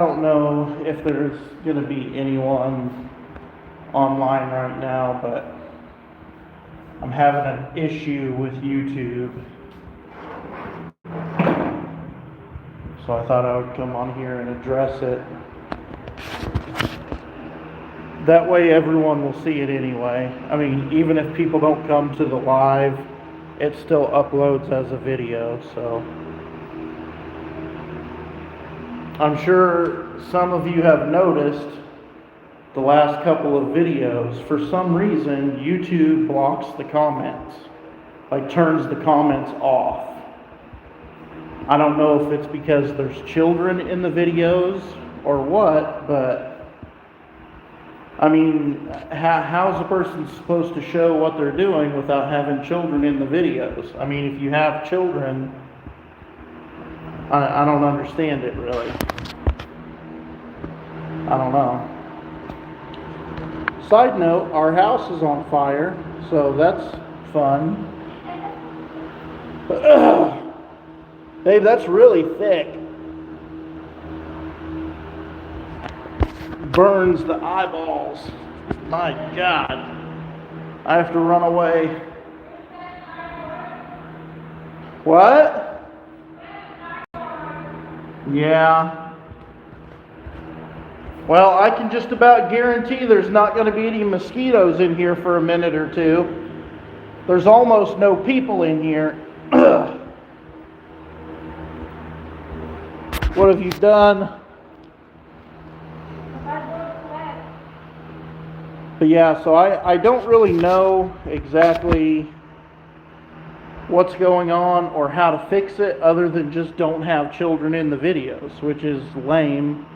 don't know if there's going to be anyone online right now, but I'm having an issue with YouTube. So I thought I would come on here and address it. That way everyone will see it anyway. I mean, even if people don't come to the live, it still uploads as a video, so I'm sure some of you have noticed the last couple of videos, for some reason, YouTube blocks the comments, like turns the comments off. I don't know if it's because there's children in the videos or what, but I mean, how's a person supposed to show what they're doing without having children in the videos? I mean, if you have children, I don't understand it really. I don't know. Side note, our house is on fire, so that's fun. Babe, that's really thick. Burns the eyeballs. My God. I have to run away. What? Yeah. Well, I can just about guarantee there's not going to be any mosquitoes in here for a minute or two. There's almost no people in here. What have you done? But yeah, so I don't really know exactly what's going on or how to fix it, other than just don't have children in the videos, which is lame.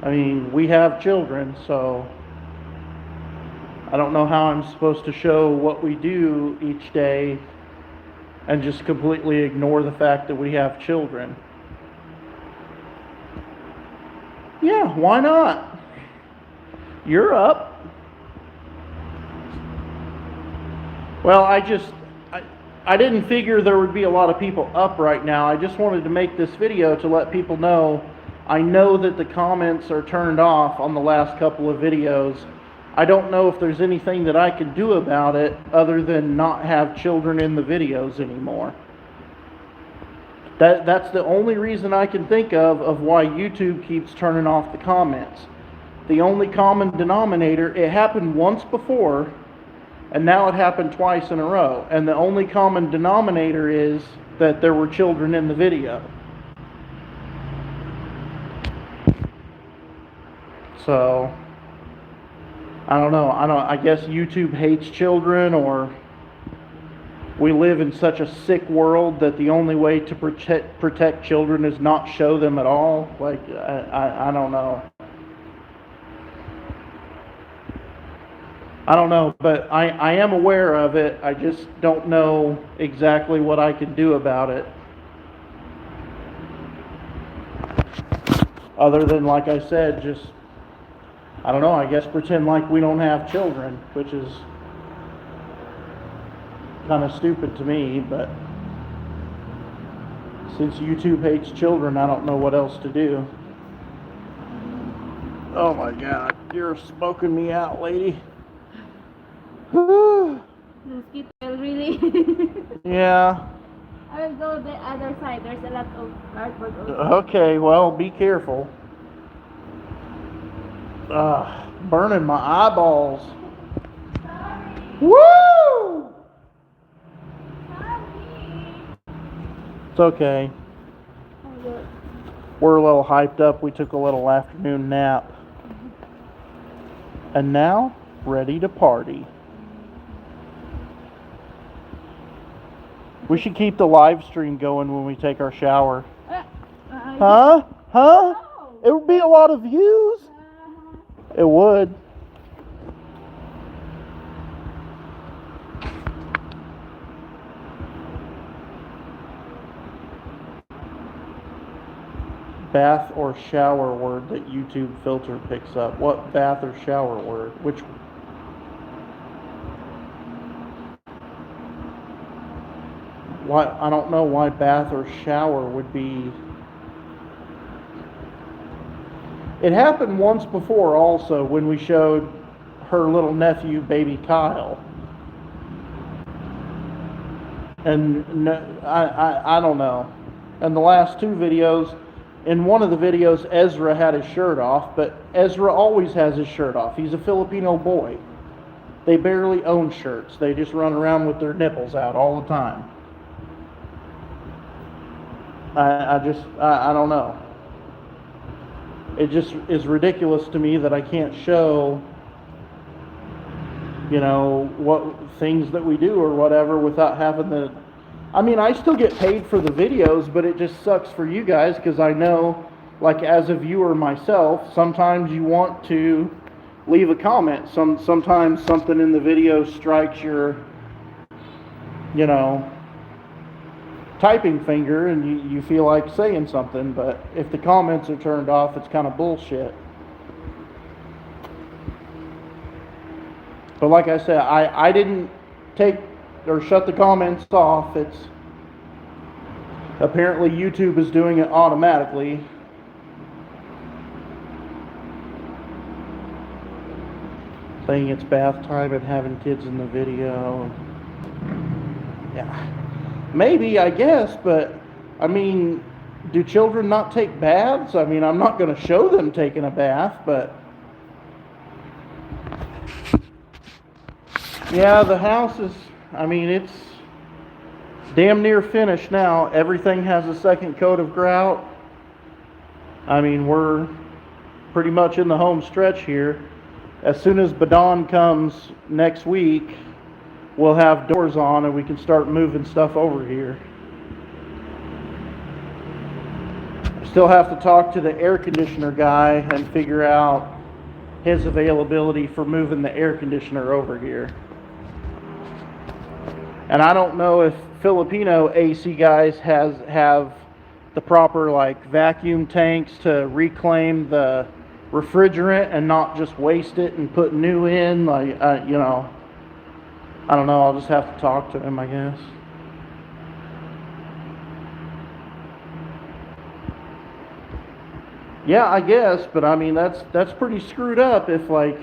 I mean, we have children, so I don't know how I'm supposed to show what we do each day and just completely ignore the fact that we have children. Yeah, why not? You're up. Well, I didn't figure there would be a lot of people up right now. I just wanted to make this video to let people know. I know that the comments are turned off on the last couple of videos. I don't know if there's anything that I can do about it other than not have children in the videos anymore. That's the only reason I can think of why YouTube keeps turning off the comments. The only common denominator, it happened once before, and now it happened twice in a row. And the only common denominator is that there were children in the video. So, I don't know. I guess YouTube hates children, or we live in such a sick world that the only way to protect children is not show them at all. Like, I don't know. I don't know, but I am aware of it. I just don't know exactly what I can do about it. Other than, like I said, just, I don't know, I guess pretend like we don't have children, which is kind of stupid to me, but since YouTube hates children, I don't know what else to do. Oh my God, you're smoking me out, lady. Mosquito, really? Yeah. I will go the other side. There's a lot of cardboard also. Okay, well, be careful. Burning my eyeballs. Sorry. Woo! Sorry. It's okay. We're a little hyped up. We took a little afternoon nap. And now, ready to party. We should keep the live stream going when we take our shower. Huh? Huh? No. It would be a lot of views. It would. Bath or shower word that YouTube filter picks up. What bath or shower word? Which? Why? I don't know why bath or shower would be It happened once before also when we showed her little nephew, baby Kyle. And I don't know. And the last two videos, in one of the videos, Ezra had his shirt off, but Ezra always has his shirt off. He's a Filipino boy. They barely own shirts. They just run around with their nipples out all the time. I don't know. It just is ridiculous to me that I can't show, you know, what things that we do or whatever without having the... I mean, I still get paid for the videos, but it just sucks for you guys because I know, like, as a viewer myself, sometimes you want to leave a comment. Sometimes something in the video strikes your, you know, typing finger and you feel like saying something, but if the comments are turned off, it's kind of bullshit. But like I said, I didn't take or shut the comments off. It's apparently YouTube is doing it automatically. Saying it's bath time and having kids in the video. Yeah. Maybe, I guess, but I mean, do children not take baths? I mean, I'm not going to show them taking a bath, but yeah, the house is, I mean, it's damn near finished now. Everything has a second coat of grout. I mean, we're pretty much in the home stretch here. As soon as Badon comes next week, we'll have doors on and we can start moving stuff over here. I still have to talk to the air conditioner guy and figure out his availability for moving the air conditioner over here. And I don't know if Filipino AC guys have the proper like vacuum tanks to reclaim the refrigerant and not just waste it and put new in, like you know. I don't know, I'll just have to talk to him, I guess. Yeah, I guess, but I mean, that's pretty screwed up if, like,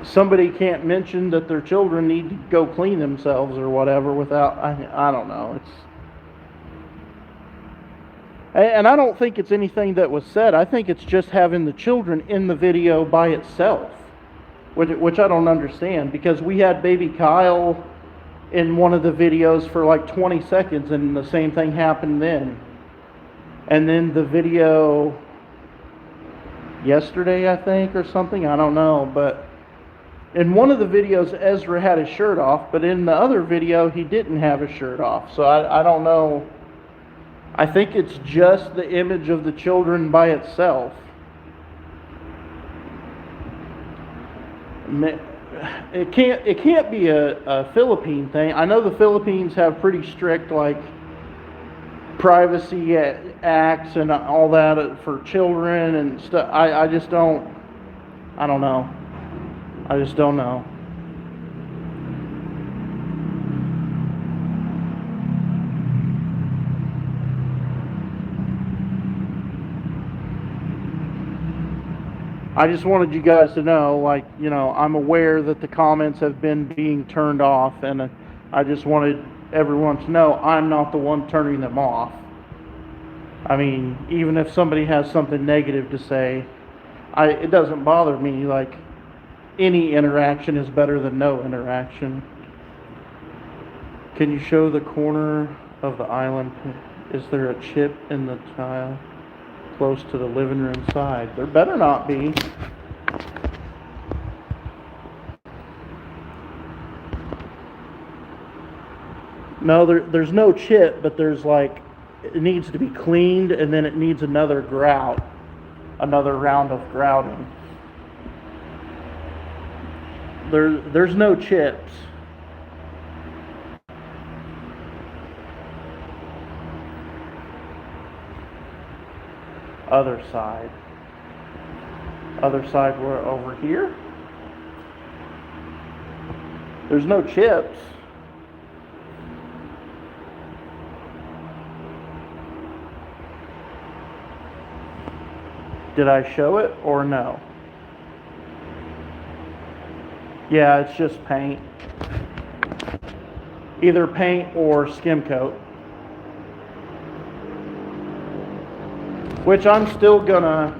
somebody can't mention that their children need to go clean themselves or whatever without, I don't know, it's... And I don't think it's anything that was said. I think it's just having the children in the video by itself. Which I don't understand, because we had baby Kyle in one of the videos for like 20 seconds and the same thing happened then. And then the video yesterday, I think, or something, I don't know, but in one of the videos Ezra had his shirt off, but in the other video he didn't have his shirt off. So I don't know. I think it's just the image of the children by itself. It can't be a Philippine thing. I know the Philippines have pretty strict like privacy acts and all that for children and stuff. I just don't. I don't know. I just don't know. I just wanted you guys to know, like, you know, I'm aware that the comments have been being turned off, and I just wanted everyone to know I'm not the one turning them off. I mean, even if somebody has something negative to say, it doesn't bother me. Like, any interaction is better than no interaction. Can you show the corner of the island? Is there a chip in the tile close to the living room side? There better not be. No, there's no chip, but there's like, it needs to be cleaned and then it needs another grout, another round of grouting. There's no chips. Other side. Other side, we're over here. There's no chips. Did I show it or no? Yeah, it's just paint. Either paint or skim coat. Which I'm still gonna,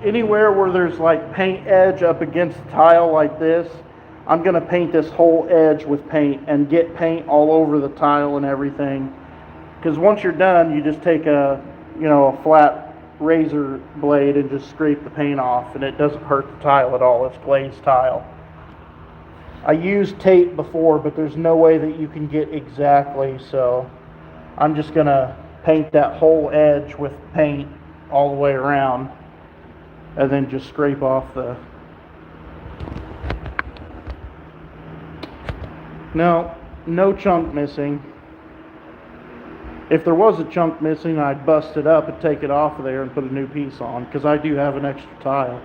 anywhere where there's like paint edge up against the tile like this, I'm gonna paint this whole edge with paint and get paint all over the tile and everything. Because once you're done, you just take a flat razor blade and just scrape the paint off, and it doesn't hurt the tile at all. It's glazed tile. I used tape before, but there's no way that you can get exactly, so I'm just gonna paint that whole edge with paint all the way around, and then just scrape off the... No chunk missing. If there was a chunk missing, I'd bust it up and take it off of there and put a new piece on, because I do have an extra tile.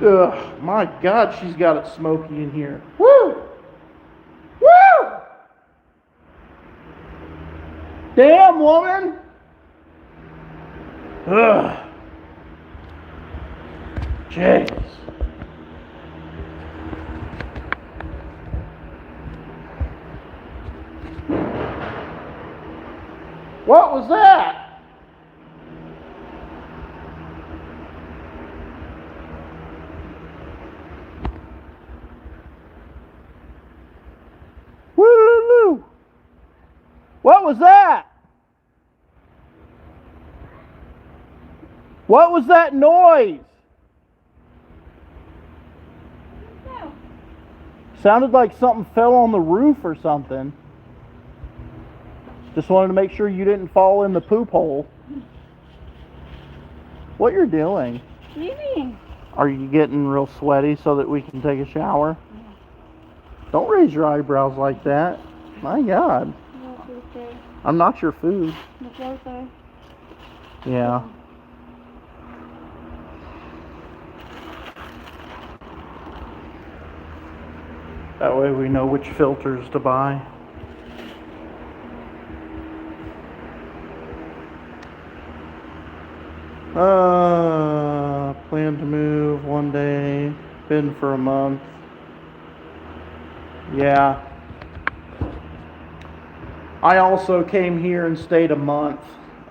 Ugh, my God, she's got it smoky in here. Woo! Woo! Damn, woman! Ugh. Jeez. What was that? Woo-loo-loo. What was that? What was that noise? No. Sounded like something fell on the roof or something. Just wanted to make sure you didn't fall in the poop hole. What you're doing? Cleaning. Are you getting real sweaty so that we can take a shower? Don't raise your eyebrows like that. My God. I'm not your food. Yeah. That way we know which filters to buy. Plan to move one day, been for a month. Yeah. I also came here and stayed a month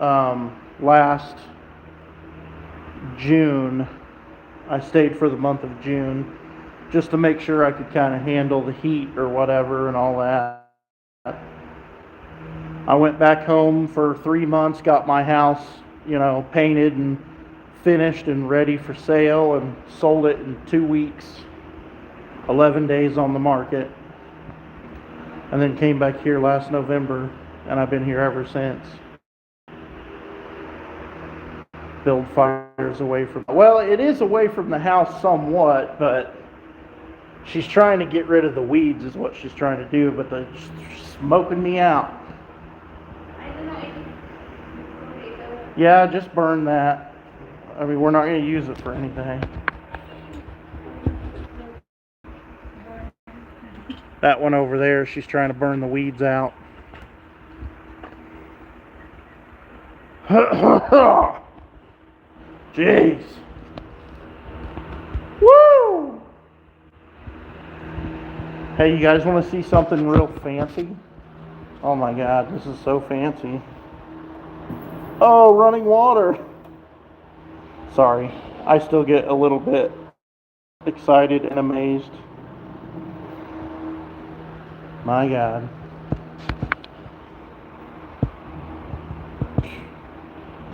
last June. I stayed for the month of June just to make sure I could kind of handle the heat or whatever and all that. I went back home for 3 months, got my house, painted and finished and ready for sale, and sold it in 2 weeks, 11 days on the market, and then came back here last November, and I've been here ever since. Build fires away from, well, it is away from the house somewhat, but she's trying to get rid of the weeds is what she's trying to do, but they're smoking me out. Yeah, just burn that. I mean, we're not going to use it for anything. That one over there, she's trying to burn the weeds out. Jeez. Woo! Hey, you guys want to see something real fancy? Oh my God, this is so fancy. Oh, running water. Sorry, I still get a little bit excited and amazed. My God.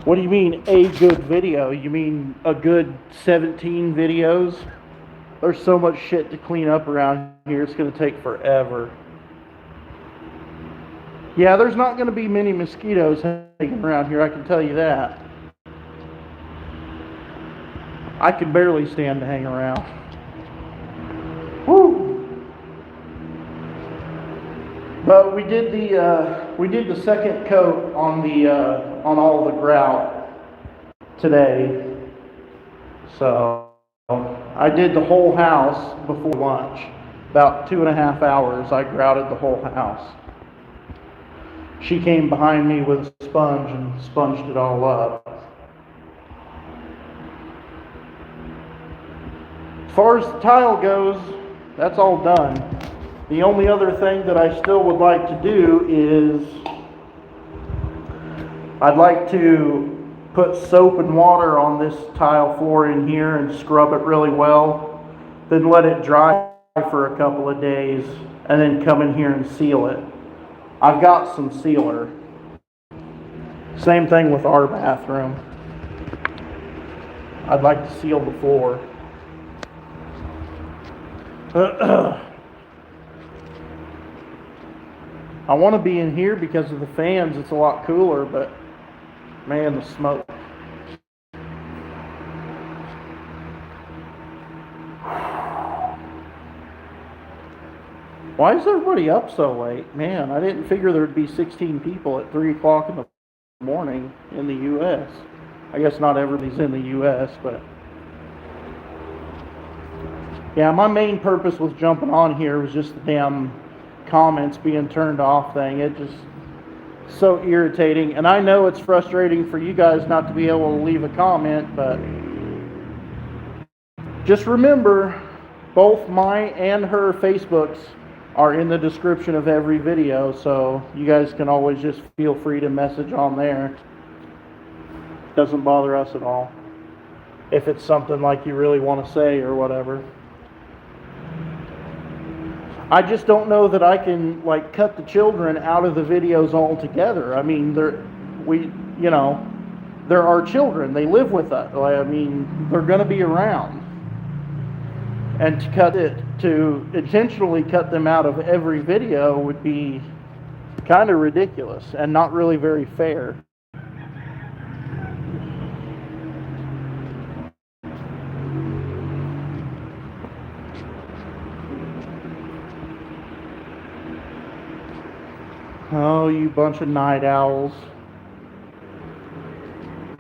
What do you mean a good video? You mean a good 17 videos? There's so much shit to clean up around here, it's going to take forever. Yeah, there's not going to be many mosquitoes hanging around here, I can tell you that. I can barely stand to hang around. Woo! But we did the second coat on on all the grout today. So I did the whole house before lunch. About 2.5 hours I grouted the whole house. she came behind me with a sponge and sponged it all up. As far as the tile goes, that's all done. The only other thing that I still would like to do is I'd like to put soap and water on this tile floor in here and scrub it really well, then let it dry for a couple of days, and then come in here and seal it. I've got some sealer. Same thing with our bathroom. I'd like to seal the floor. I want to be in here because of the fans. It's a lot cooler, but man, the smoke. Why is everybody up so late? Man, I didn't figure there'd be 16 people at 3 o'clock in the morning in the U.S. I guess not everybody's in the U.S., but yeah, my main purpose with jumping on here was just the damn comments being turned off thing. It just so irritating, and I know it's frustrating for you guys not to be able to leave a comment, but just remember both my and her Facebooks are in the description of every video, so you guys can always just feel free to message on there. Doesn't bother us at all if it's something like you really want to say or whatever. I just don't know that I can like cut the children out of the videos altogether. I mean, they're our children. They live with us. I mean, they're going to be around. And to intentionally cut them out of every video would be kind of ridiculous and not really very fair. Oh, you bunch of night owls.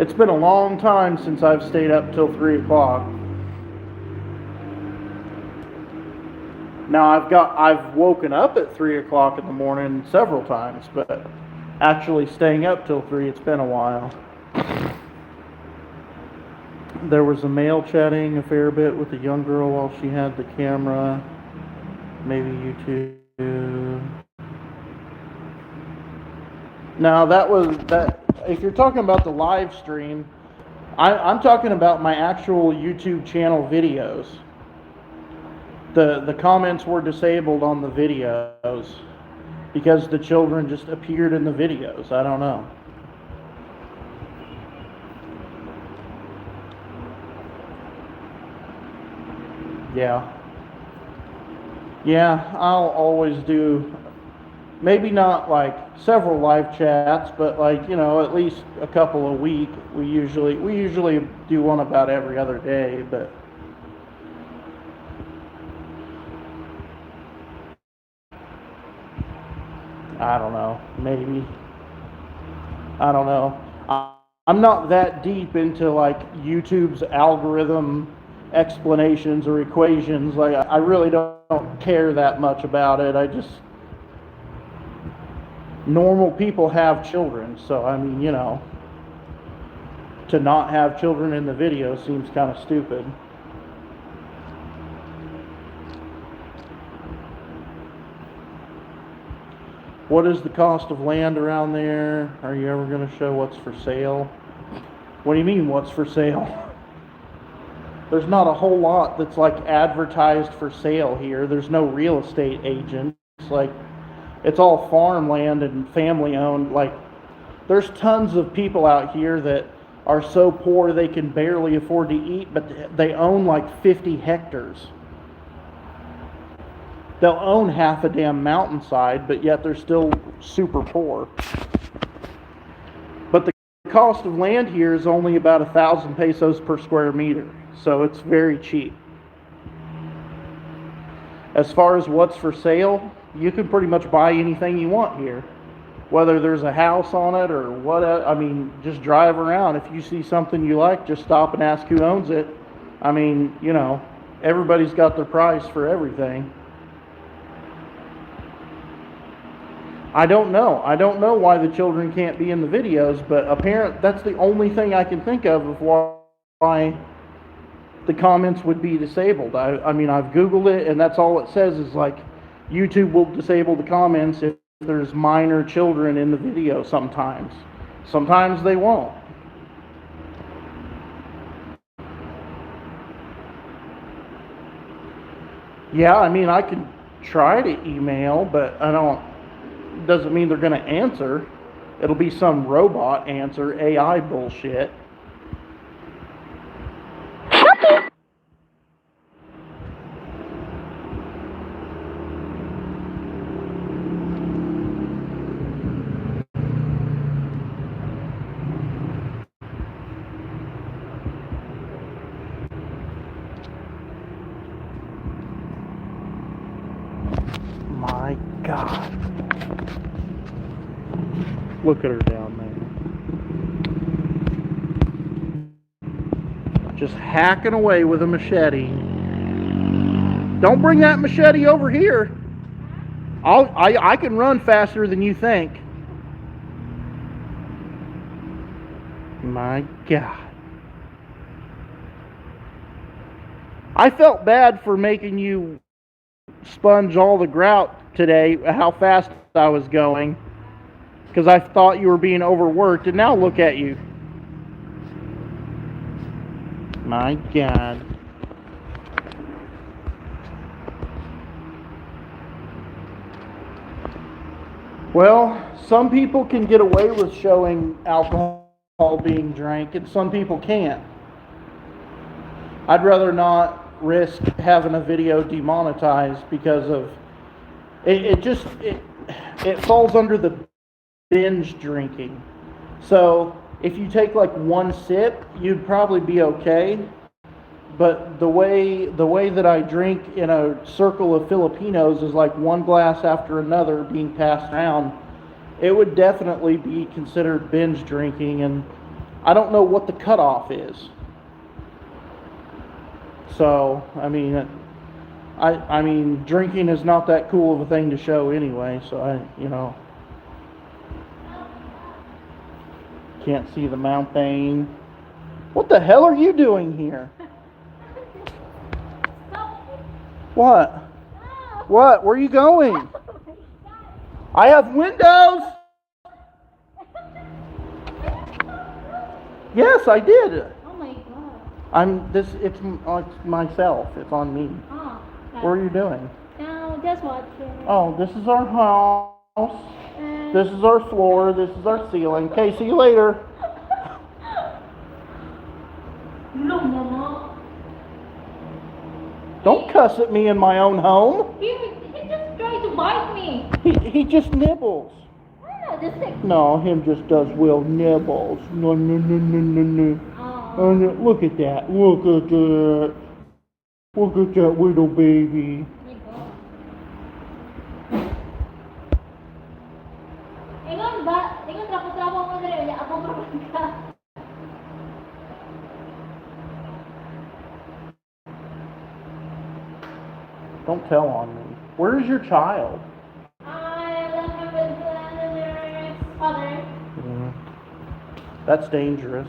It's been a long time since I've stayed up till 3 o'clock. Now I've woken up at 3 o'clock in the morning several times, but actually staying up till 3, it's been a while. There was a male chatting a fair bit with a young girl while she had the camera. Maybe you too. Now that if you're talking about the live stream, I'm talking about my actual YouTube channel videos. The comments were disabled on the videos because the children just appeared in the videos. I don't know. Yeah, I'll always do, maybe not like several live chats, but like, at least a couple a week. We usually do one about every other day, but I don't know, maybe. I don't know. I'm not that deep into like YouTube's algorithm explanations or equations. Like, I really don't care that much about it. Normal people have children, so I mean, to not have children in the video seems kind of stupid. What is the cost of land around there? Are you ever going to show what's for sale? What do you mean, what's for sale? There's not a whole lot that's like advertised for sale here. There's no real estate agents. Like, it's all farmland and family owned. Like, there's tons of people out here that are so poor they can barely afford to eat, but they own like 50 hectares. They'll own half a damn mountainside, but yet they're still super poor. But the cost of land here is only about 1,000 pesos per square meter, so it's very cheap. As far as what's for sale, you can pretty much buy anything you want here. Whether there's a house on it or what, I mean, just drive around. If you see something you like, just stop and ask who owns it. I mean, everybody's got their price for everything. I don't know. I don't know why the children can't be in the videos, but that's the only thing I can think of why the comments would be disabled. I mean, I've Googled it, and that's all it says is like, YouTube will disable the comments if there's minor children in the video sometimes. Sometimes they won't. Yeah, I mean, I could try to email, but doesn't mean they're going to answer. It'll be some robot answer, AI bullshit. My God. Look at her down there. Just hacking away with a machete. Don't bring that machete over here. I can run faster than you think. My God. I felt bad for making you sponge all the grout today, how fast I was going, because I thought you were being overworked, and now look at you. My God. Well, some people can get away with showing alcohol being drank, and some people can't. I'd rather not risk having a video demonetized because of it falls under the binge drinking. So if you take like one sip, you'd probably be okay. But the way that I drink in a circle of Filipinos is like one glass after another being passed around. It would definitely be considered binge drinking, and I don't know what the cutoff is. So, I mean, drinking is not that cool of a thing to show anyway, so can't see the mountain. What the hell are you doing here? What? What? Where are you going? I have windows! Yes, I did. Oh my God. It's myself. It's on me. Oh, What are you doing? no, just watching. Oh, this is our house. This is our floor. This is our ceiling. Okay, see you later. No, Mama. Don't cuss at me in my own home. He just tried to bite me. He just nibbles. Oh, just like. No, him just does will nibbles. No, no, no, no, no, no. Oh. Look at that. Look at that. Look at that little baby. My God. Ingon trapo-trapo mo dali unya ako ka. Don't tell on me. Where's your child? I left him with their father. That's dangerous.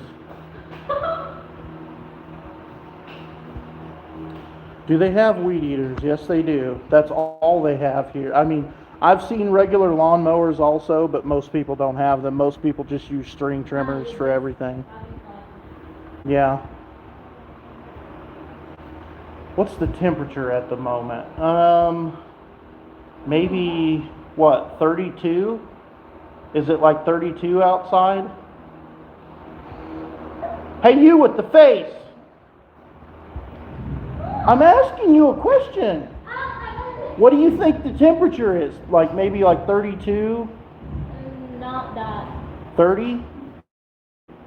Do they have weed eaters? Yes, they do. That's all they have here. I mean, I've seen regular lawnmowers also, but most people don't have them. Most people just use string trimmers for everything. Yeah. What's the temperature at the moment? Maybe, what, 32? Is it like 32 outside? Hey, you with the face! I'm asking you a question. What do you think the temperature is? Like maybe like 32? Not that. 30?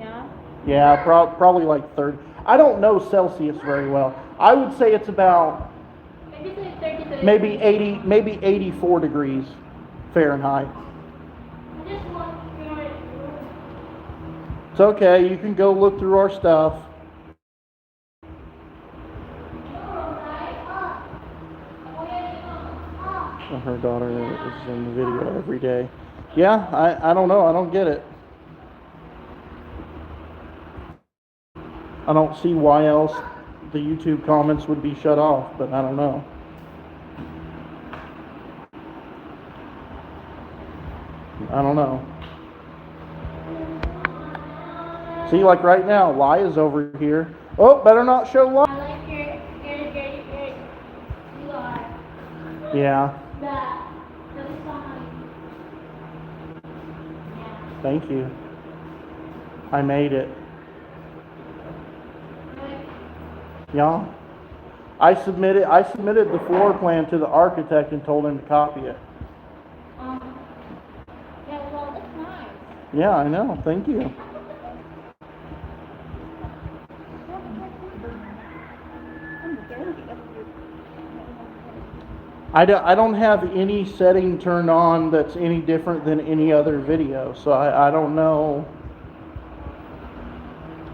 Yeah? Yeah, probably like 30. I don't know Celsius very well. I would say it's about Maybe say 30 to maybe 80, maybe 84 degrees Fahrenheit. I just want your. It's okay, you can go look through our stuff. I heard daughter is in the video every day. Yeah, I don't know. I don't get it. I don't see why else the YouTube comments would be shut off, but I don't know. I don't know. See, like right now, Lia's over here. Oh, better not show Lia. I like your you are. Yeah. The song. Yeah. Thank you. I made it. Yeah. I submitted the floor plan to the architect and told him to copy it. Yeah, well, that's nice. Yeah, I know. Thank you. I don't have any setting turned on that's any different than any other video, so I don't know.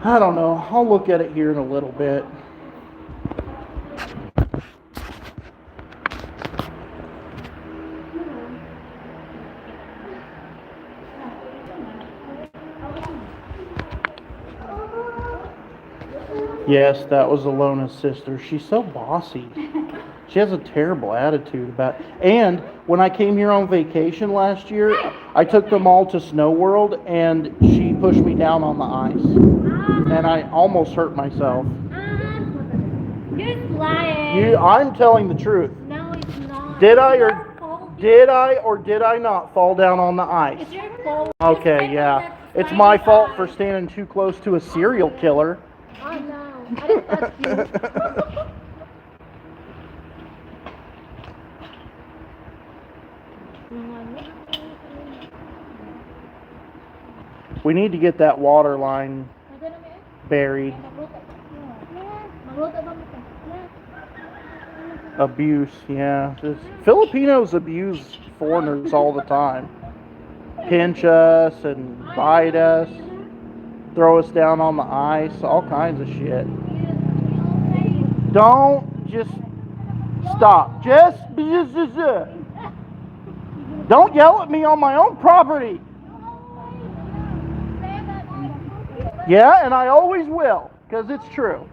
I don't know. I'll look at it here in a little bit. Yes, that was Alona's sister. She's so bossy. She has a terrible attitude about it. And when I came here on vacation last year, I took them all to Snow World, and she pushed me down on the ice. And I almost hurt myself. You're lying. I'm telling the truth. No, it's not. Did I or did I not fall down on the ice? It's your fault. Okay, yeah. It's my fault for standing too close to a serial killer. Oh no, I didn't touch you. We need to get that water line buried. Abuse, yeah. Filipinos abuse foreigners all the time. Pinch us and bite us, throw us down on the ice, all kinds of shit. Don't just stop. Don't yell at me on my own property. Yeah, and I always will, because it's true.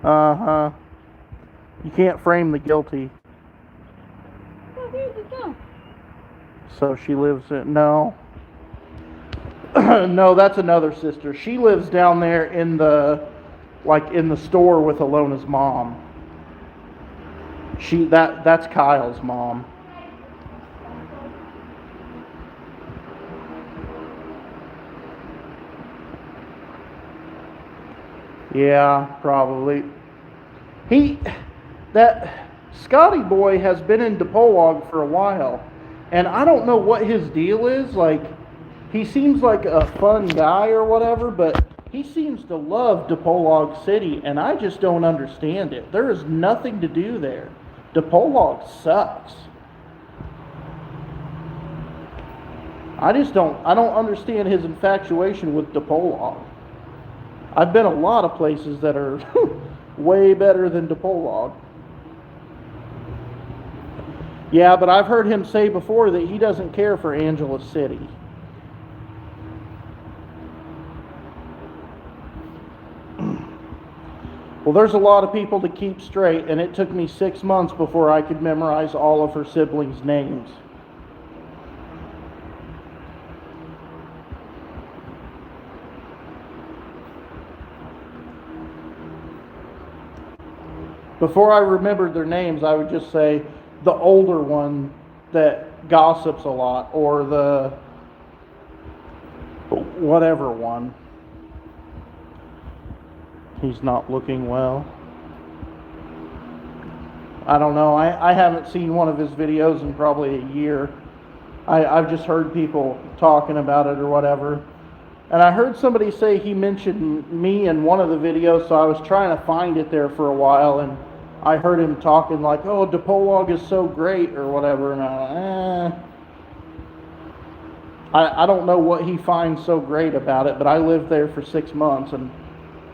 Uh-huh. You can't frame the guilty. So she lives in... No. No, that's another sister. She lives down there in the... like, in the store with Alona's mom. That's Kyle's mom. Yeah, probably. That Scotty boy has been in Dipolog for a while, and I don't know what his deal is. Like, he seems like a fun guy or whatever, but he seems to love Dipolog City, and I just don't understand it. There is nothing to do there. Dipolog sucks. I don't understand his infatuation with Dipolog. I've been a lot of places that are way better than Dipolog. Yeah, but I've heard him say before that he doesn't care for Angeles City. Well, there's a lot of people to keep straight, and it took me 6 months before I could memorize all of her siblings' names. Before I remembered their names, I would just say the older one that gossips a lot, or the whatever one. He's not looking well. I don't know. I haven't seen one of his videos in probably a year. I've just heard people talking about it or whatever. And I heard somebody say he mentioned me in one of the videos, so I was trying to find it there for a while, and I heard him talking like, oh, Dipolog is so great or whatever, and I don't know what he finds so great about it, but I lived there for 6 months, and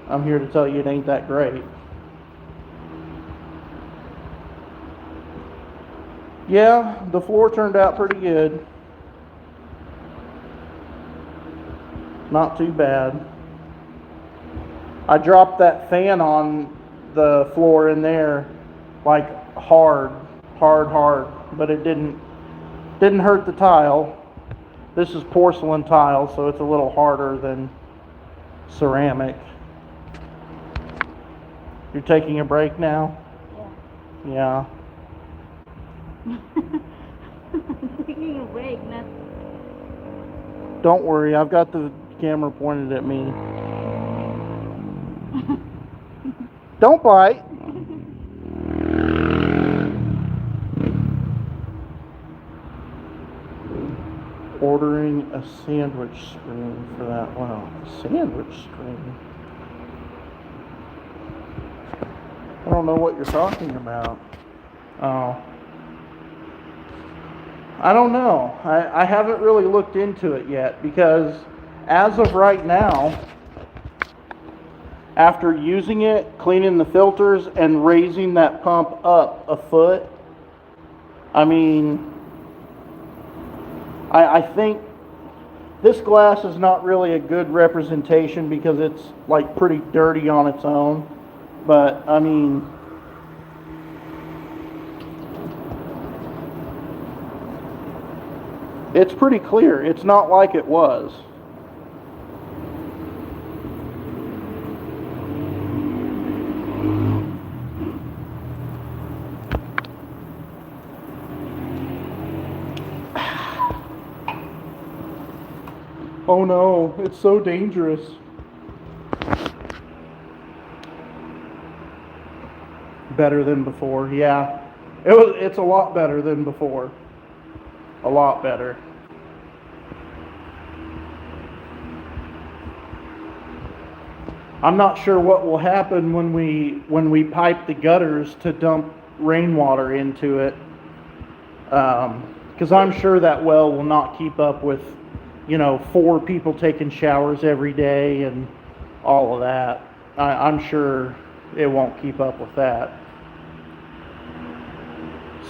I'm here to tell you it ain't that great. Yeah, the floor turned out pretty good. Not too bad. I dropped that fan on the floor in there like hard, but it didn't hurt the tile. This is porcelain tile, so it's a little harder than ceramic. You're taking a break now? Yeah. Yeah. Taking a break, not. Don't worry, I've got the camera pointed at me. Don't bite. Ordering a sandwich screen for that. Wow, sandwich screen. I don't know what you're talking about. Oh. I don't know. I haven't really looked into it yet because as of right now, after using it, cleaning the filters, and raising that pump up a foot, I mean, I think this glass is not really a good representation because it's like pretty dirty on its own. But I mean, it's pretty clear. It's not like it was. Oh no, it's so dangerous. Better than before, yeah. It's a lot better than before. A lot better. I'm not sure what will happen when we pipe the gutters to dump rainwater into it. Because I'm sure that well will not keep up with, 4 people taking showers every day and all of that. I'm sure it won't keep up with that.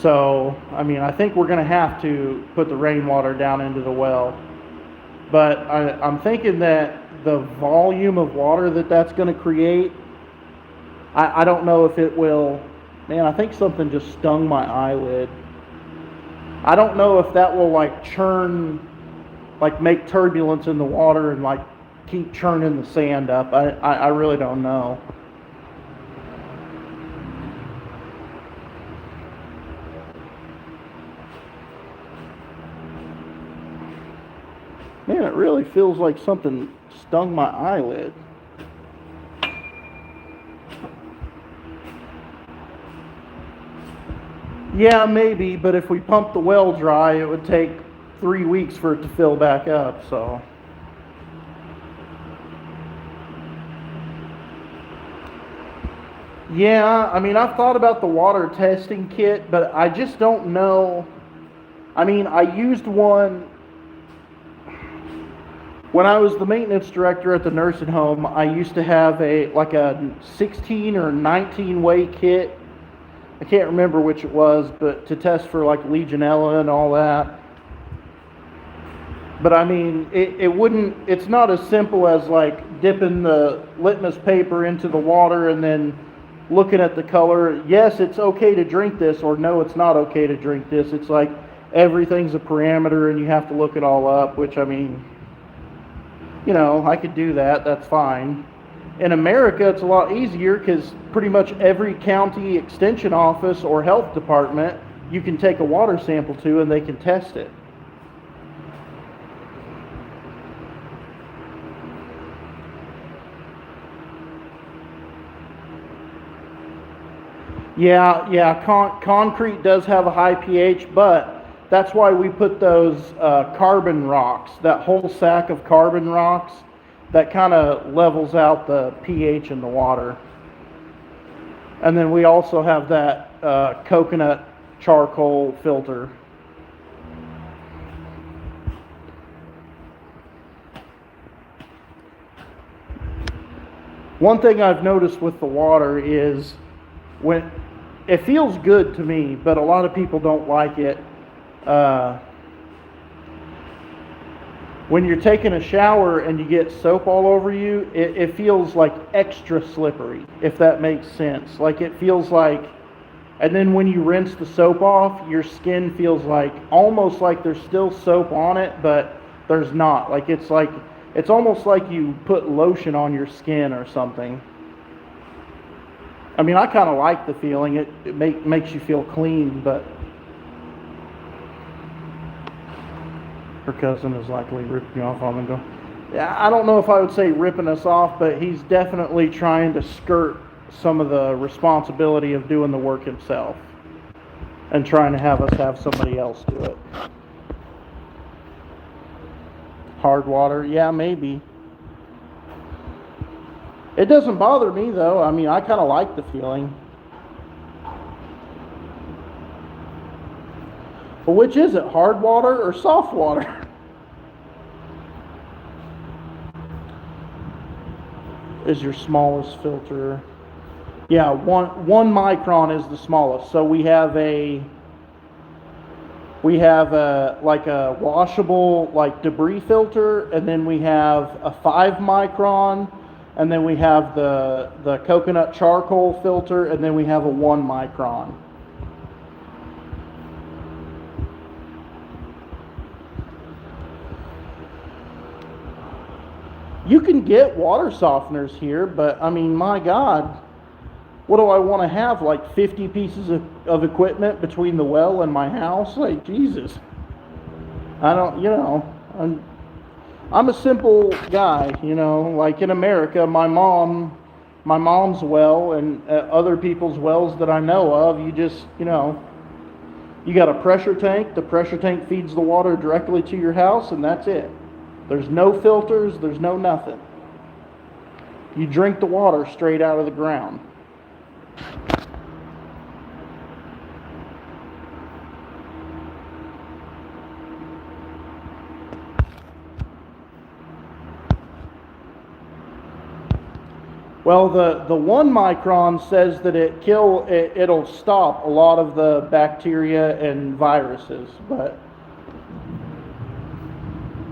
So, I mean, I think we're going to have to put the rainwater down into the well. But I'm thinking that the volume of water that's going to create, I don't know if it will. Man, I think something just stung my eyelid. I don't know if that will like churn, like make turbulence in the water and like keep churning the sand up. I really don't know. Man, it really feels like something stung my eyelid. Yeah, maybe, but if we pumped the well dry, it would take 3 weeks for it to fill back up, so. Yeah, I mean, I've thought about the water testing kit, but I just don't know. I mean, I used one when I was the maintenance director at the nursing home. I used to have a 16 or 19 way kit. I can't remember which it was, but to test for like Legionella and all that. But I mean, it's not as simple as like dipping the litmus paper into the water and then looking at the color. Yes, it's okay to drink this, or no, it's not okay to drink this. It's like everything's a parameter and you have to look it all up, which I mean, I could do that. That's fine. In America, it's a lot easier because pretty much every county extension office or health department you can take a water sample to and they can test it. Yeah, concrete does have a high pH, but that's why we put those carbon rocks, that whole sack of carbon rocks, that kind of levels out the pH in the water. And then we also have that coconut charcoal filter. One thing I've noticed with the water is when it feels good to me, but a lot of people don't like it. When you're taking a shower and you get soap all over you, it feels like extra slippery, if that makes sense. Like it feels like, and then when you rinse the soap off, your skin feels like, almost like there's still soap on it, but there's not. Like it's almost like you put lotion on your skin or something. I mean, I kind of like the feeling. It makes you feel clean, but her cousin is likely ripping me off on the go. Yeah, I don't know if I would say ripping us off, but he's definitely trying to skirt some of the responsibility of doing the work himself and trying to have us have somebody else do it. Hard water, yeah, maybe. It doesn't bother me though. I mean, I kind of like the feeling. But which is it, hard water or soft water? Is your smallest filter? Yeah, one micron is the smallest. So we have a like a washable like debris filter, and then we have a 5 micron, and then we have the coconut charcoal filter, and then we have a 1 micron. You can get water softeners here, but I mean, my God, what do I want to have? Like 50 pieces of equipment between the well and my house? Like, Jesus. I don't, I'm a simple guy, like in America, my mom's well and other people's wells that I know of, you just, you got a pressure tank. The pressure tank feeds the water directly to your house, and that's it. There's no filters, there's no nothing. You drink the water straight out of the ground. Well, the 1 micron says that it'll stop a lot of the bacteria and viruses, but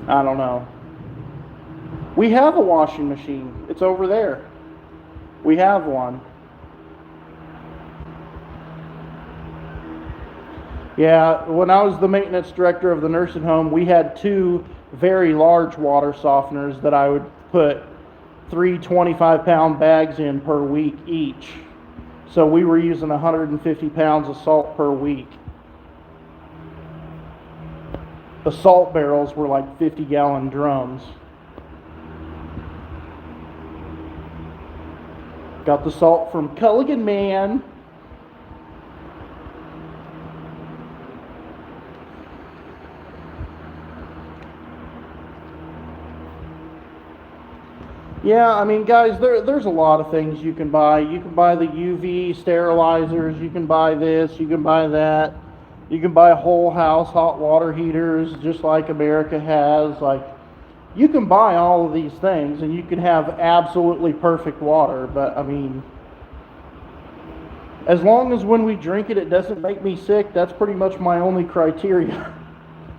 I don't know. We have a washing machine. It's over there. We have one. Yeah, when I was the maintenance director of the nursing home, we had 2 very large water softeners that I would put 3 25-pound bags in per week each. So we were using 150 pounds of salt per week. The salt barrels were like 50-gallon drums. Got the salt from Culligan Man. Yeah, I mean, guys, there's a lot of things you can buy. You can buy the UV sterilizers. You can buy this. You can buy that. You can buy whole house hot water heaters, just like America has. Like, you can buy all of these things, and you can have absolutely perfect water. But I mean, as long as when we drink it, it doesn't make me sick, that's pretty much my only criteria.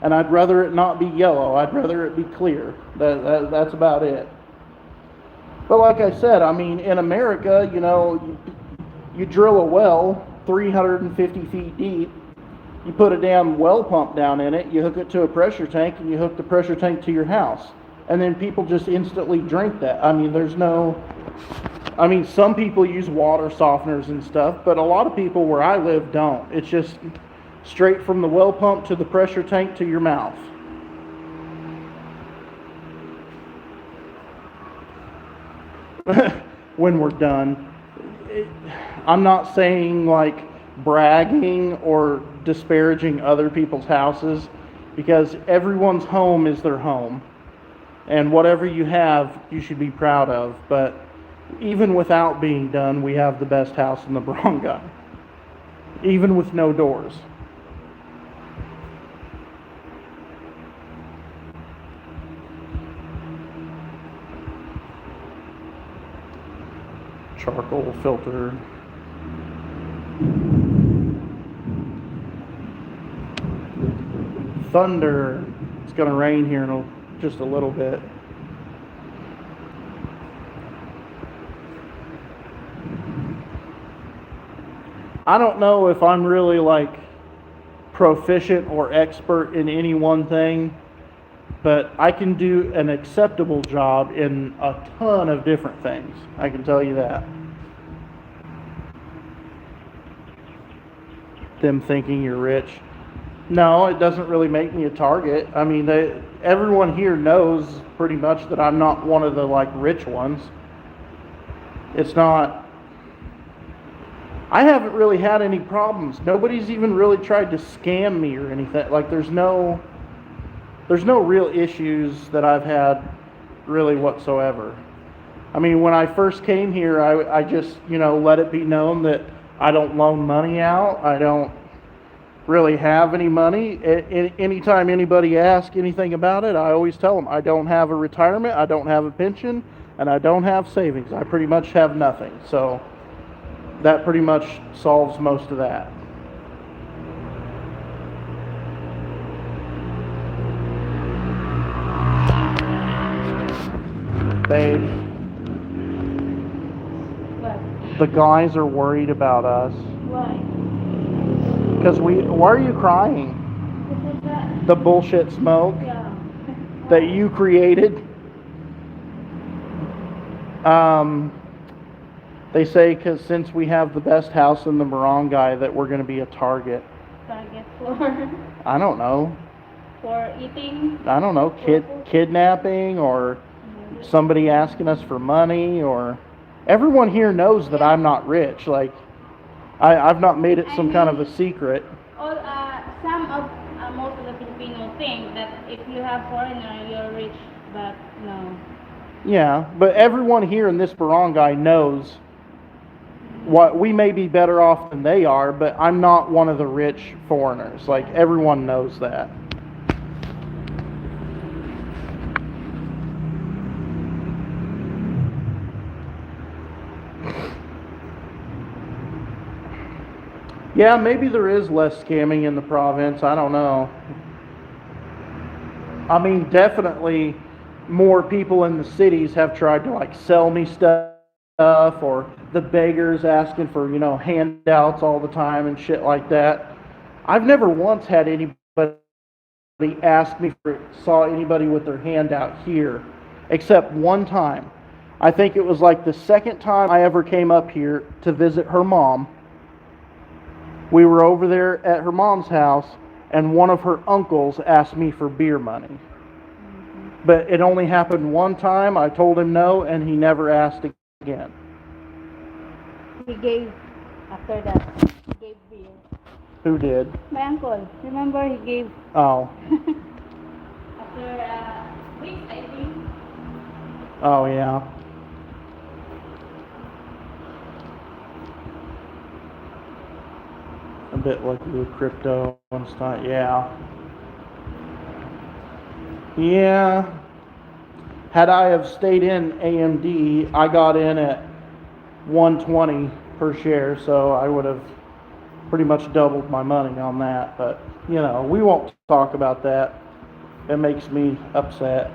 And I'd rather it not be yellow. I'd rather it be clear. That's about it. But like I said, I mean, in America, you drill a well 350 feet deep. You put a damn well pump down in it, you hook it to a pressure tank, and you hook the pressure tank to your house. And then people just instantly drink that. I mean, some people use water softeners and stuff, but a lot of people where I live don't. It's just straight from the well pump to the pressure tank to your mouth. When we're done. I'm not saying like bragging or disparaging other people's houses, because everyone's home is their home, and whatever you have you should be proud of. But even without being done, we have the best house in the barangay, even with no doors. Charcoal filter. thunder. It's going to rain here in just a little bit. I don't know if I'm really like proficient or expert in any one thing, but I can do an acceptable job in a ton of different things. I can tell you that. Them thinking you're rich. No, it doesn't really make me a target. I mean, everyone here knows pretty much that I'm not one of the like rich ones. It's not. I haven't really had any problems. Nobody's even really tried to scam me or anything. Like there's no real issues that I've had really whatsoever. I mean, when I first came here, I just, let it be known that I don't loan money out. I don't really have any money. Anytime anybody asks anything about it, I always tell them I don't have a retirement, I don't have a pension, and I don't have savings. I pretty much have nothing. So that pretty much solves most of that. Babe, What? the guys are worried about us. Why? Because why are you crying? Because of that. The bullshit smoke Yeah. that you created. They say because since we have the best house in the barangay that we're going to be a target. Target for I don't know. for eating. I don't know. Kidnapping or somebody asking us for money or... Everyone here knows that I'm not rich. Like, I've not made it some kind of a secret. Most of the Filipino think that if you have foreigner, you're rich, but no. Yeah, but everyone here in this barangay knows what we may be better off than they are, but I'm not one of the rich foreigners. Like, everyone knows that. Yeah, maybe there is less scamming in the province. I don't know. I mean, definitely more people in the cities have tried to like sell me stuff, or the beggars asking for, handouts all the time and shit like that. I've never once had anybody ask me saw anybody with their hand out here, except one time. I think it was like the second time I ever came up here to visit her mom. We were over there at her mom's house, and one of her uncles asked me for beer money. But it only happened one time. I told him no, and he never asked again. He gave, after that, he gave beer. Who did? My uncle. Remember, he gave. Oh. After weeks, I think. Oh, yeah. A bit like with crypto and stuff. Yeah. Yeah. Had I have stayed in AMD, I got in at 120 per share, so I would have pretty much doubled my money on that. But, we won't talk about that. It makes me upset.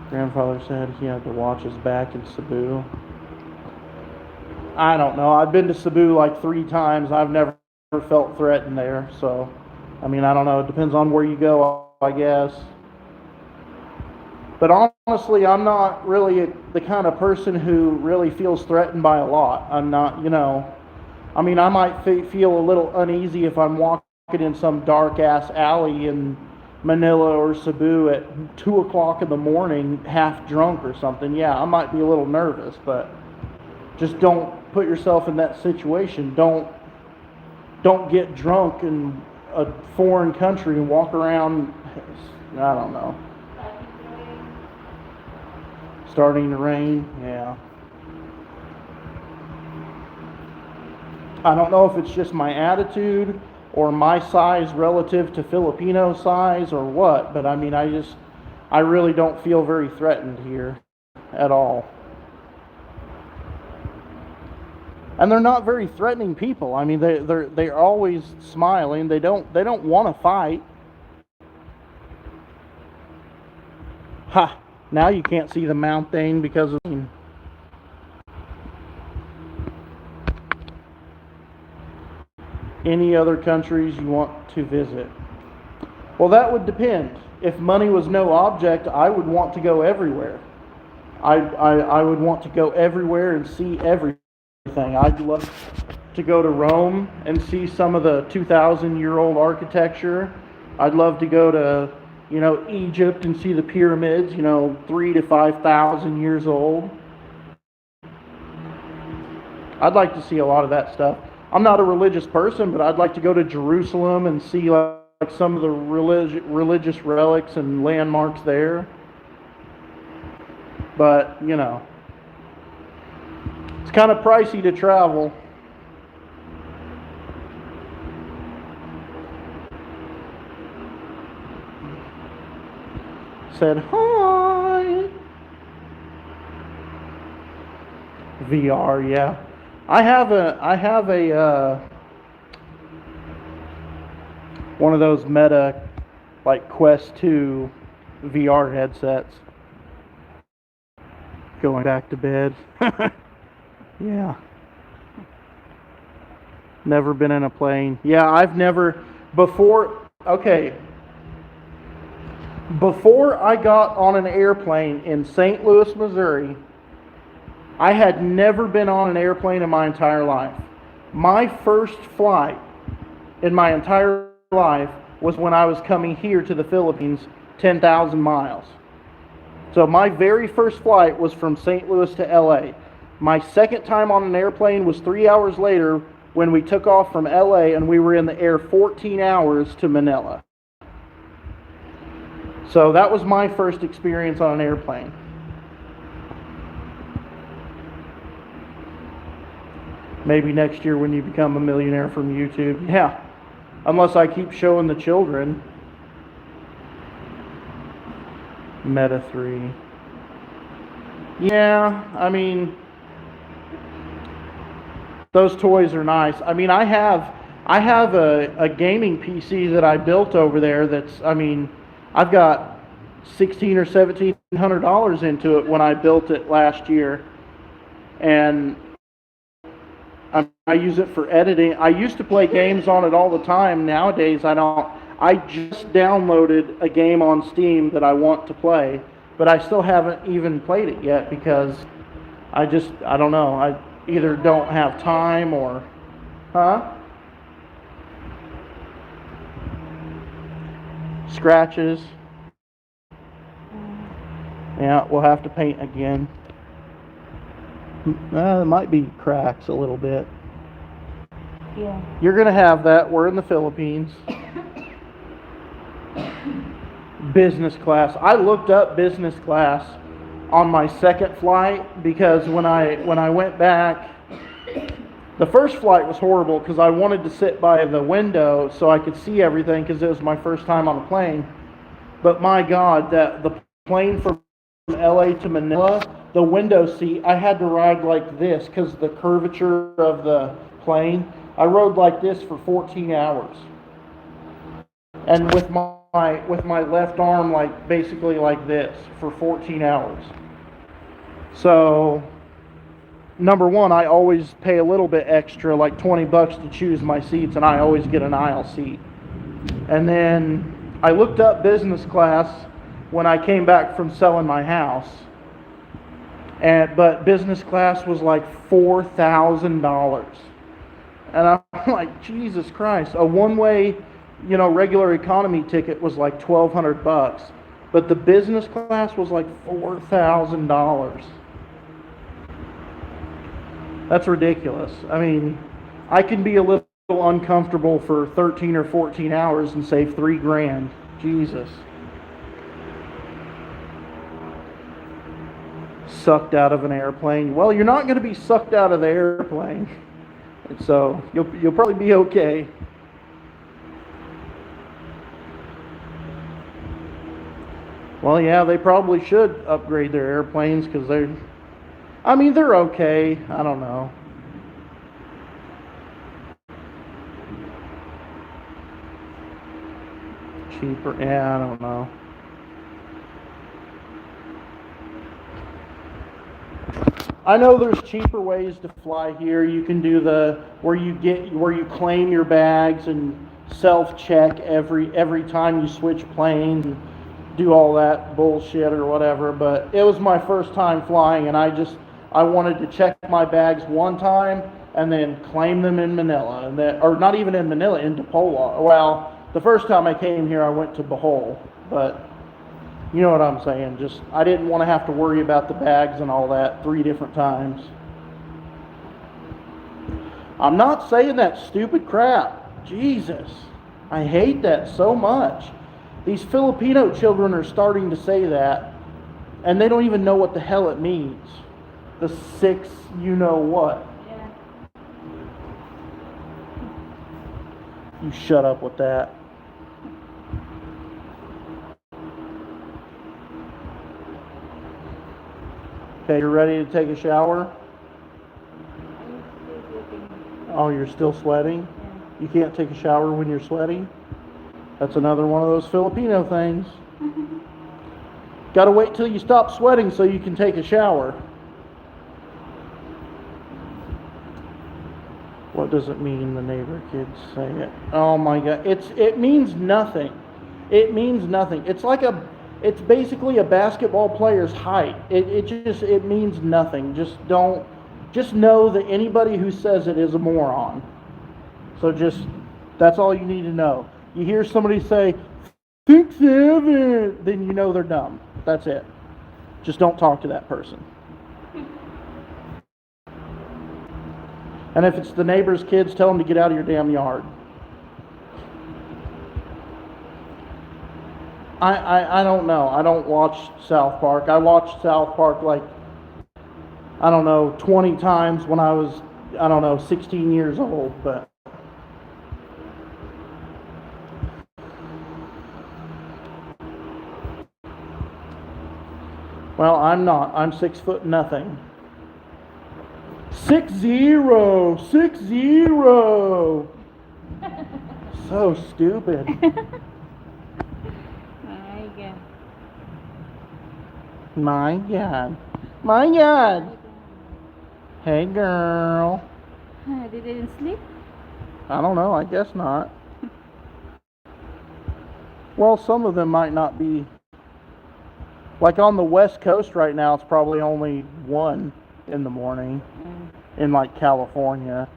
Grandfather said he had to watch his back in Cebu. I don't know. I've been to Cebu like 3 times. I've never felt threatened there. So, I mean, I don't know. It depends on where you go, I guess. But honestly, I'm not really the kind of person who really feels threatened by a lot. I'm not, I mean, I might feel a little uneasy if I'm walking in some dark-ass alley in Manila or Cebu at 2 o'clock in the morning, half drunk or something. Yeah, I might be a little nervous, but just don't put yourself in that situation. Don't get drunk in a foreign country and walk around, I don't know. Starting to rain, yeah. I don't know if it's just my attitude or my size relative to Filipino size or what, but I mean, I really don't feel very threatened here at all. And they're not very threatening people. I mean, they're always smiling. They don't want to fight. Ha! Now you can't see the mount thing because of any other countries you want to visit. Well, that would depend. If money was no object, I would want to go everywhere. I would want to go everywhere and see everything. I'd love to go to Rome and see some of the 2,000-year-old architecture. I'd love to go to, Egypt and see the pyramids, 3,000 to 5,000 years old. I'd like to see a lot of that stuff. I'm not a religious person, but I'd like to go to Jerusalem and see like some of the religious relics and landmarks there. But, it's kind of pricey to travel. Said hi. VR, yeah. I have a one of those Meta like Quest 2 VR headsets. Going back to bed. Yeah. Never been in a plane. Yeah, I've never before I got on an airplane in St. Louis, Missouri, I had never been on an airplane in my entire life. My first flight in my entire life was when I was coming here to the Philippines, 10,000 miles. So my very first flight was from St. Louis to LA. My second time on an airplane was 3 hours later when we took off from LA and we were in the air 14 hours to Manila. So that was my first experience on an airplane. Maybe next year when you become a millionaire from YouTube. Yeah. Unless I keep showing the children. Meta 3. Yeah, I mean, those toys are nice. I mean, I have a gaming PC that I built over there that's, I've got $1,600 or $1,700 into it when I built it last year. And I use it for editing. I used to play games on it all the time. Nowadays, I don't. I just downloaded a game on Steam that I want to play, but I still haven't even played it yet because I don't know. I either don't have time or... Scratches. Yeah, we'll have to paint again. There might be cracks a little bit. Yeah. You're going to have that. We're in the Philippines. Business class. I looked up business class on my second flight because when I went back, the first flight was horrible because I wanted to sit by the window so I could see everything because it was my first time on a plane. But my God, the plane from LA to Manila, the window seat, I had to ride like this because the curvature of the plane. I rode like this for 14 hours. And with my left arm like basically like this for 14 hours. So number one, I always pay a little bit extra, like $20 to choose my seats, and I always get an aisle seat. And then I looked up business class when I came back from selling my house. But business class was like $4,000. And I'm like, Jesus Christ, a one-way, regular economy ticket was like $1,200, but the business class was like $4,000. That's ridiculous. I mean, I can be a little uncomfortable for 13 or 14 hours and save $3,000. Jesus. Sucked out of an airplane. Well, you're not going to be sucked out of the airplane, so you'll probably be okay. Well, yeah, they probably should upgrade their airplanes because they're okay. I don't know. Cheaper, yeah, I don't know. I know there's cheaper ways to fly here. You can do where you claim your bags and self-check every time you switch planes and do all that bullshit or whatever. But it was my first time flying, and I wanted to check my bags one time and then claim them in Manila, or not even in Manila, in Polar. Well, the first time I came here, I went to Bohol, but you know what I'm saying. Just, I didn't want to have to worry about the bags and all that 3 different times. I'm not saying that stupid crap. Jesus. I hate that so much. These Filipino children are starting to say that, and they don't even know what the hell it means. The 6 you know what. Yeah. You shut up with that. Okay, you're ready to take a shower? Oh, you're still sweating? Yeah. You can't take a shower when you're sweating? That's another one of those Filipino things. Gotta wait till you stop sweating so you can take a shower. What does it mean, the neighbor kids say it? Oh my God, it means nothing. It means nothing. It's basically a basketball player's height. It means nothing. Just know that anybody who says it is a moron. So that's all you need to know. You hear somebody say 6'7", then you know they're dumb. That's it. Just don't talk to that person. And if it's the neighbor's kids, tell them to get out of your damn yard. I don't know. I don't watch South Park. I watched South Park 20 times when I was, 16 years old, but well, I'm not. I'm 6 foot nothing. 6'0", 6'0". So stupid. My God. My God. Hey, girl. Did they didn't sleep? I don't know. I guess not. Well, some of them might not be. Like on the West Coast right now, it's probably only 1 in the morning in California.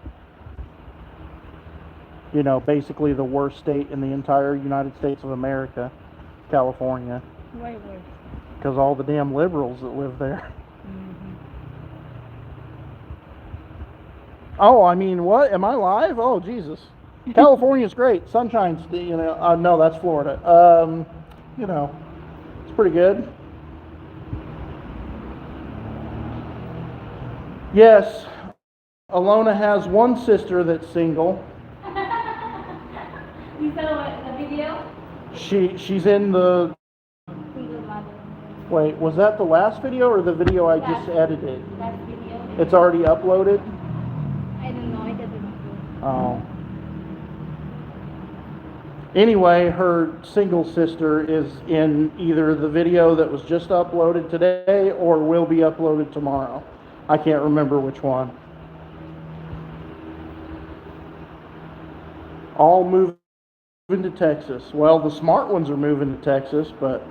You know, basically the worst state in the entire United States of America, California. Why worse? Because all the damn liberals that live there. Mm-hmm. Oh, I mean, what? Am I live? Oh, Jesus. California's great. Sunshine's, no, that's Florida. It's pretty good. Yes, Alona has one sister that's single. You saw the video? She's in the... Single mother. Wait, was that the last video or the video I just edited? Last video. It's already uploaded? I don't know. I didn't know. Oh. Anyway, her single sister is in either the video that was just uploaded today or will be uploaded tomorrow. I can't remember which one. All moving to Texas. Well, the smart ones are moving to Texas, but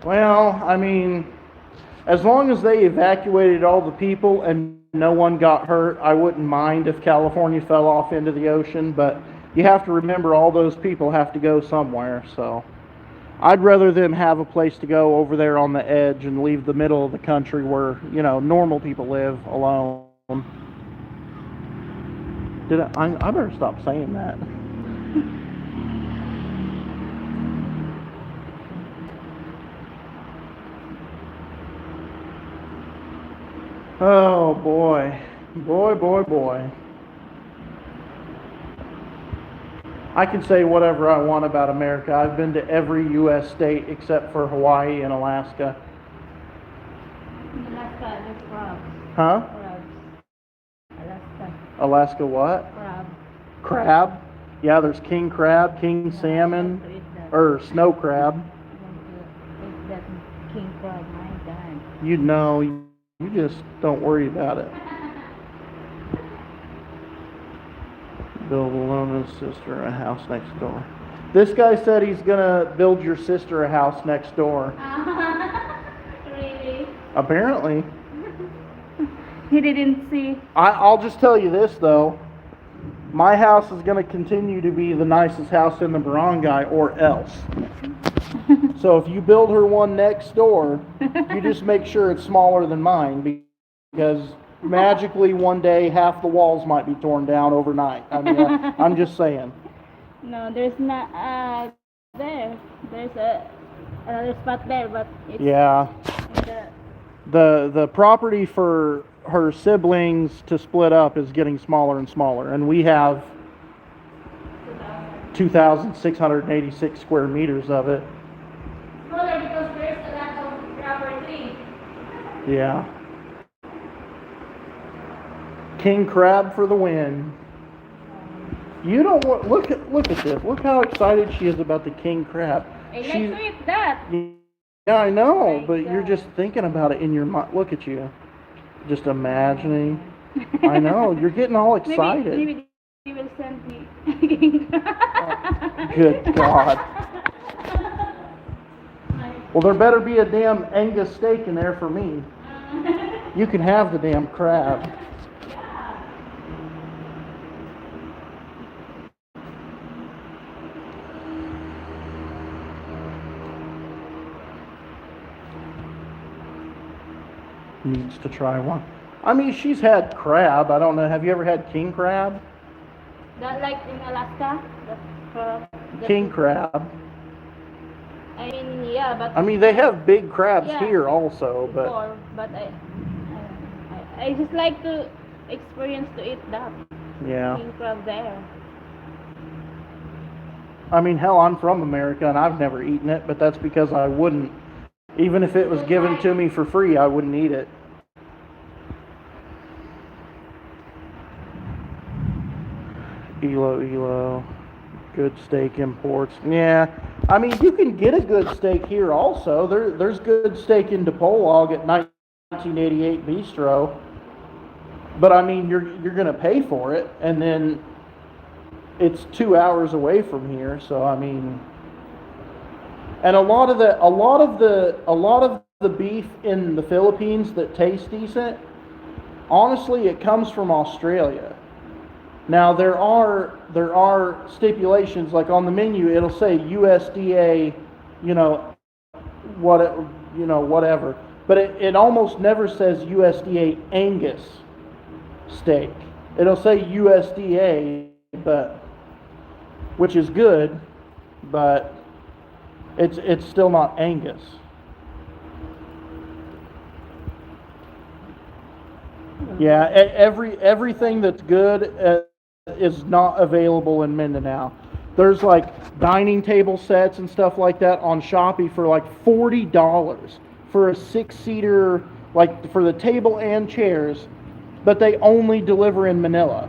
well, I mean, as long as they evacuated all the people and no one got hurt, I wouldn't mind if California fell off into the ocean, but you have to remember all those people have to go somewhere, so I'd rather them have a place to go over there on the edge and leave the middle of the country where, normal people live alone. I better stop saying that. Oh boy. Boy. I can say whatever I want about America. I've been to every U.S. state except for Hawaii and Alaska. Alaska, there's crabs. Huh? Crabs. Alaska. Alaska what? Crab. Crab? Yeah, there's king crab, king salmon, To eat that. or snow crab. I want to eat that king crab. My God. You know, you just don't worry about it. Build Alona's sister a house next door. This guy said he's gonna build your sister a house next door. Really? Apparently. He didn't see. I'll just tell you this though. My house is gonna continue to be the nicest house in the barangay, or else. So if you build her one next door, you just make sure it's smaller than mine, because magically one day half the walls might be torn down overnight. I mean, I'm just saying. No, there's not. There's another spot there, but it's Yeah. in the The property for her siblings to split up is getting smaller and smaller, and we have 2,686 square meters of it. smaller because there's a lot of rubber trees. Yeah. King crab for the win. You don't want, look at this. Look how excited she is about the king crab. I like to eat that. Yeah, I know, My but you're God. just thinking about it in your mind. Look at you, just imagining. I know, you're getting all excited. Maybe they will send me king crab. Good God. Well, there better be a damn Angus steak in there for me. You can have the damn crab. Needs to try one. I mean, she's had crab. I don't know. Have you ever had king crab? That like in Alaska, the King crab. I mean, yeah, but I mean, they have big crabs Yeah. here also, but before, but I just like to experience to eat that yeah. king crab there. I mean, hell, I'm from America and I've never eaten it, but that's because I wouldn't. Even if it was given to me for free, I wouldn't eat it. Elo, good steak imports. Yeah, I mean, you can get a good steak here also. There's good steak in DePolog at 1988 Bistro. But I mean, you're gonna pay for it, and then it's 2 hours away from here. So I mean, and a lot of the beef in the Philippines that tastes decent, honestly, it comes from Australia. Now there are stipulations, like on the menu it'll say USDA, whatever, but it almost never says USDA Angus steak. It'll say USDA, but which is good, but it's still not Angus. Yeah, everything that's good is not available in Mindanao. There's like dining table sets and stuff like that on Shopee for like $40 for a 6-seater, like for the table and chairs, but they only deliver in Manila.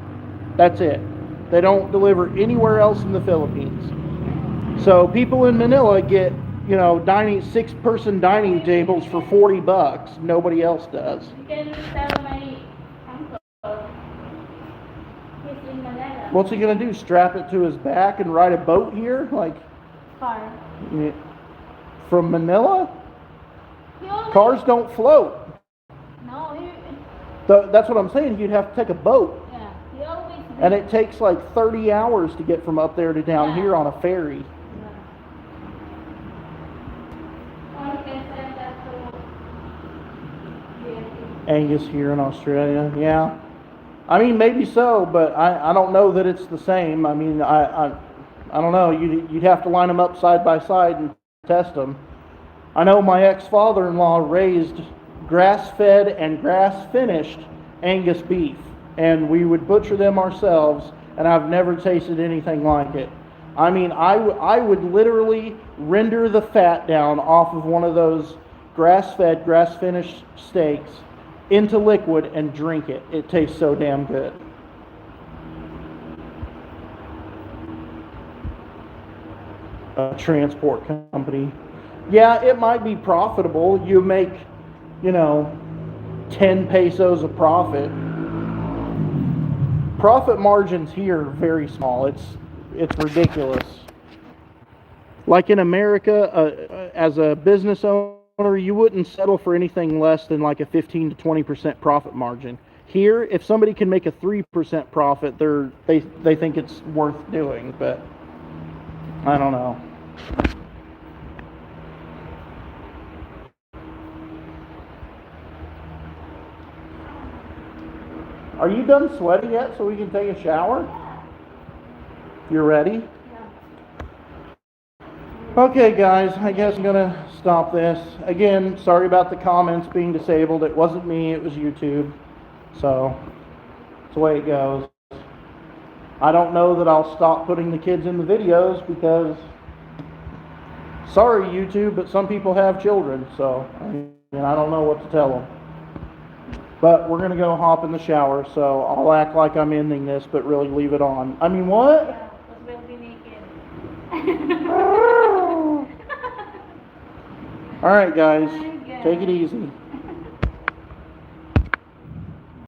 That's it. They don't deliver anywhere else in the Philippines. So people in Manila get, 6-person dining tables for $40. Nobody else does. You can tell my uncle. He's in Manila. What's he gonna do? Strap it to his back and ride a boat here? Like, Car. from Manila? He always, Cars don't float. No, That's what I'm saying. You'd have to take a boat. yeah, he always. And it takes like 30 hours to get from up there to down here on a ferry. Or he can send that to Angus here in Australia, yeah. I mean, maybe so, but I don't know that it's the same. I mean, I don't know. You'd have to line them up side by side and test them. I know my ex-father-in-law raised grass-fed and grass-finished Angus beef, and we would butcher them ourselves, and I've never tasted anything like it. I mean, I would literally render the fat down off of one of those grass-fed, grass-finished steaks into liquid and drink it. It tastes so damn good. a transport company. Yeah, it might be profitable. You make, 10 pesos of profit. Profit margins here are very small. It's ridiculous. Like in America, as a business owner, you wouldn't settle for anything less than like a 15 to 20% profit margin. Here, if somebody can make a 3% profit, they think it's worth doing, but I don't know. Are you done sweating yet so we can take a shower? You're ready? Okay, guys, I guess I'm gonna stop this. Again, sorry about the comments being disabled. It wasn't me, it was YouTube. So, that's the way it goes. I don't know that I'll stop putting the kids in the videos because, sorry YouTube, but some people have children, so I don't know what to tell them. But we're gonna go hop in the shower, so I'll act like I'm ending this, but really leave it on. I mean, what? Yeah, because we'll be naked. All right, guys, take it easy.